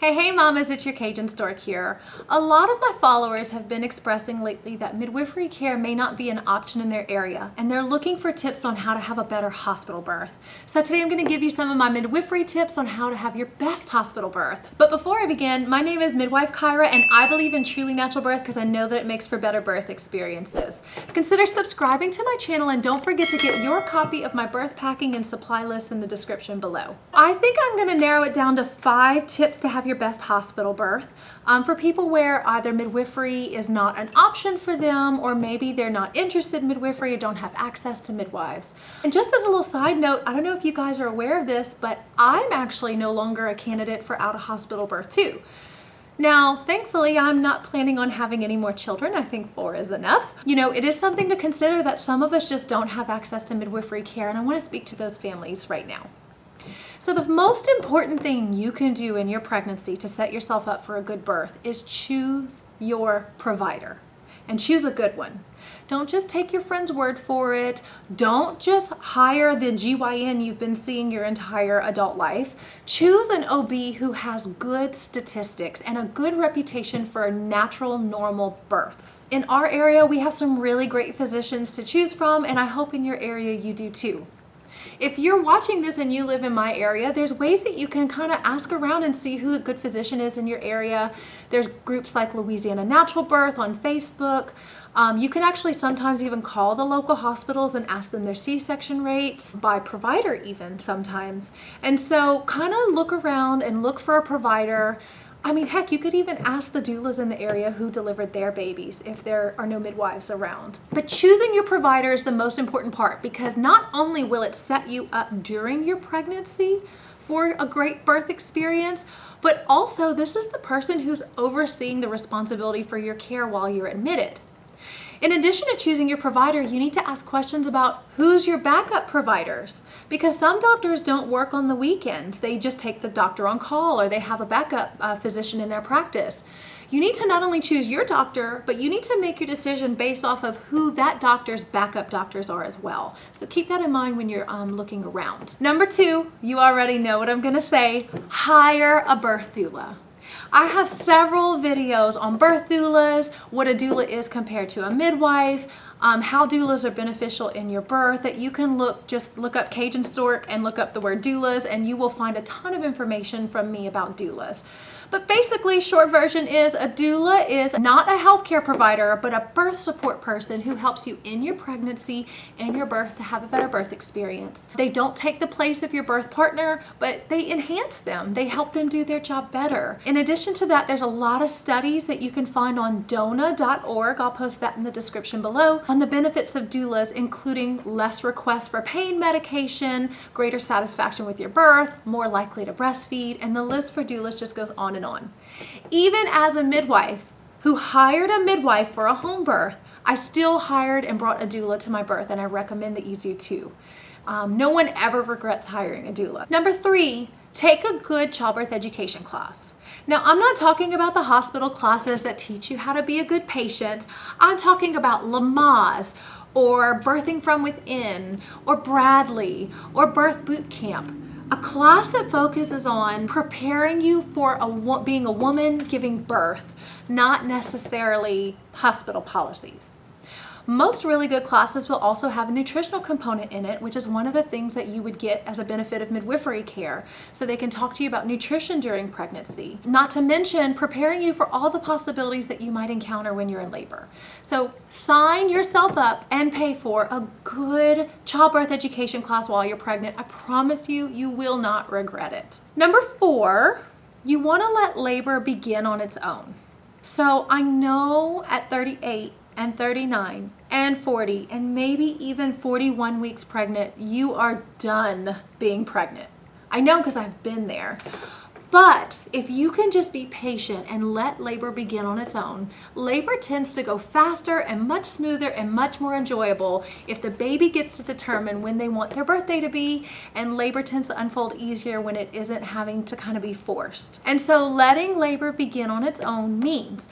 Hey mamas, it's your CajunStork here. A lot of my followers have been expressing lately that midwifery care may not be an option in their area, and they're looking for tips on how to have a better hospital birth. So today I'm going to give you some of my midwifery tips on how to have your best hospital birth. But before I begin, my name is Midwife Kyra, and I believe in truly natural birth because I know that it makes for better birth experiences. Consider subscribing to my channel and don't forget to get your copy of my birth packing and supply list in the description below. I think I'm going to narrow it down to 5 tips to have your best hospital birth for people where either midwifery is not an option for them, or maybe they're not interested in midwifery or don't have access to midwives. And just as a little side note, I don't know if you guys are aware of this, but I'm actually no longer a candidate for out-of-hospital birth too. Now, thankfully, I'm not planning on having any more children. I think 4 is enough. You know, it is something to consider that some of us just don't have access to midwifery care, and I want to speak to those families right now. So the most important thing you can do in your pregnancy to set yourself up for a good birth is choose your provider, and choose a good one. Don't just take your friend's word for it. Don't just hire the GYN you've been seeing your entire adult life. Choose an OB who has good statistics and a good reputation for natural, normal births. In our area, we have some really great physicians to choose from, and I hope in your area you do too. If you're watching this and you live in my area, there's ways that you can kind of ask around and see who a good physician is in your area. There's groups like Louisiana Natural Birth on Facebook. You can actually sometimes even call the local hospitals and ask them their C-section rates, by provider even sometimes. And so kind of look around and look for a provider. I mean, heck, you could even ask the doulas in the area who delivered their babies if there are no midwives around. But choosing your provider is the most important part, because not only will it set you up during your pregnancy for a great birth experience, but also this is the person who's overseeing the responsibility for your care while you're admitted. In addition to choosing your provider, you need to ask questions about who's your backup providers, because some doctors don't work on the weekends. They just take the doctor on call, or they have a backup physician in their practice. You need to not only choose your doctor, but you need to make your decision based off of who that doctor's backup doctors are as well. So keep that in mind when you're looking around. Number 2, you already know what I'm gonna say, hire a birth doula. I have several videos on birth doulas, what a doula is compared to a midwife, how doulas are beneficial in your birth, that you can just look up CajunStork and look up the word doulas, and you will find a ton of information from me about doulas. But basically, short version is a doula is not a healthcare provider, but a birth support person who helps you in your pregnancy and your birth to have a better birth experience. They don't take the place of your birth partner, but they enhance them. They help them do their job better. In addition to that, there's a lot of studies that you can find on doula.org. I'll post that in the description below, on the benefits of doulas, including less requests for pain medication, greater satisfaction with your birth, more likely to breastfeed, and the list for doulas just goes on and on. Even as a midwife who hired a midwife for a home birth, I still hired and brought a doula to my birth, and I recommend that you do too. No one ever regrets hiring a doula. Number 3, take a good childbirth education class. Now, I'm not talking about the hospital classes that teach you how to be a good patient. I'm talking about Lamaze, or Birthing from Within, or Bradley, or Birth Boot Camp. A class that focuses on preparing you for being a woman giving birth, not necessarily hospital policies. Most really good classes will also have a nutritional component in it, which is one of the things that you would get as a benefit of midwifery care. So they can talk to you about nutrition during pregnancy, not to mention preparing you for all the possibilities that you might encounter when you're in labor. So sign yourself up and pay for a good childbirth education class while you're pregnant. I promise you, you will not regret it. Number 4, you want to let labor begin on its own. So I know at 38, and 39 and 40 and maybe even 41 weeks pregnant, you are done being pregnant. I know, because I've been there. But if you can just be patient and let labor begin on its own, labor tends to go faster and much smoother and much more enjoyable if the baby gets to determine when they want their birthday to be, and labor tends to unfold easier when it isn't having to kind of be forced. And so letting labor begin on its own means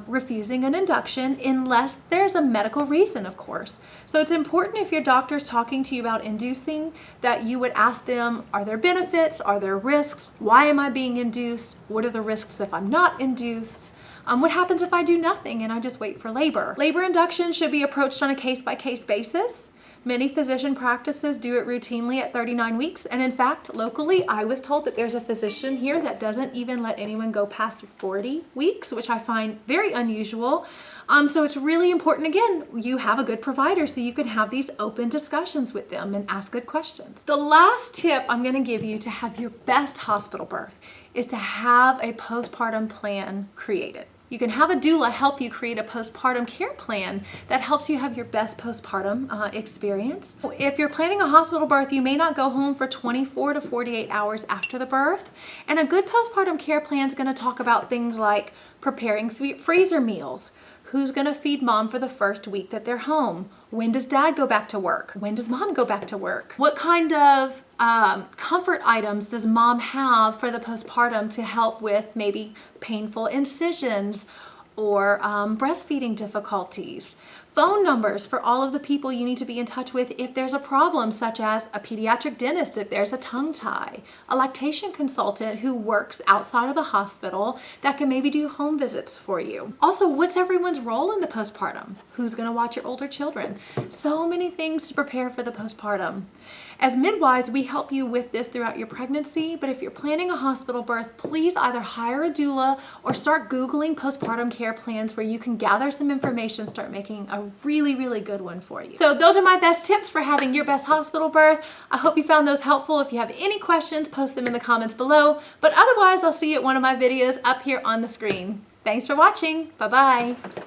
refusing an induction unless there's a medical reason, of course. So it's important if your doctor's talking to you about inducing that you would ask them, are there benefits? Are there risks? Why am I being induced? What are the risks if I'm not induced? What happens if I do nothing and I just wait for labor? Labor induction should be approached on a case-by-case basis. Many physician practices do it routinely at 39 weeks. And in fact, locally, I was told that there's a physician here that doesn't even let anyone go past 40 weeks, which I find very unusual. So it's really important, again, you have a good provider so you can have these open discussions with them and ask good questions. The last tip I'm gonna give you to have your best hospital birth is to have a postpartum plan created. You can have a doula help you create a postpartum care plan that helps you have your best postpartum experience. If you're planning a hospital birth, you may not go home for 24 to 48 hours after the birth. And a good postpartum care plan is going to talk about things like preparing freezer meals, who's going to feed mom for the first week that they're home, when does dad go back to work, when does mom go back to work, what kind of comfort items does mom have for the postpartum to help with maybe painful incisions or breastfeeding difficulties. Phone numbers for all of the people you need to be in touch with if there's a problem, such as a pediatric dentist if there's a tongue tie, a lactation consultant who works outside of the hospital that can maybe do home visits for you. Also, what's everyone's role in the postpartum? Who's gonna watch your older children? So many things to prepare for the postpartum. As midwives, we help you with this throughout your pregnancy, but if you're planning a hospital birth, please either hire a doula or start Googling postpartum care plans where you can gather some information, start making a really, really good one for you. So those are my best tips for having your best hospital birth. I hope you found those helpful. If you have any questions, post them in the comments below, but otherwise I'll see you at one of my videos up here on the screen. Thanks for watching. Bye-bye.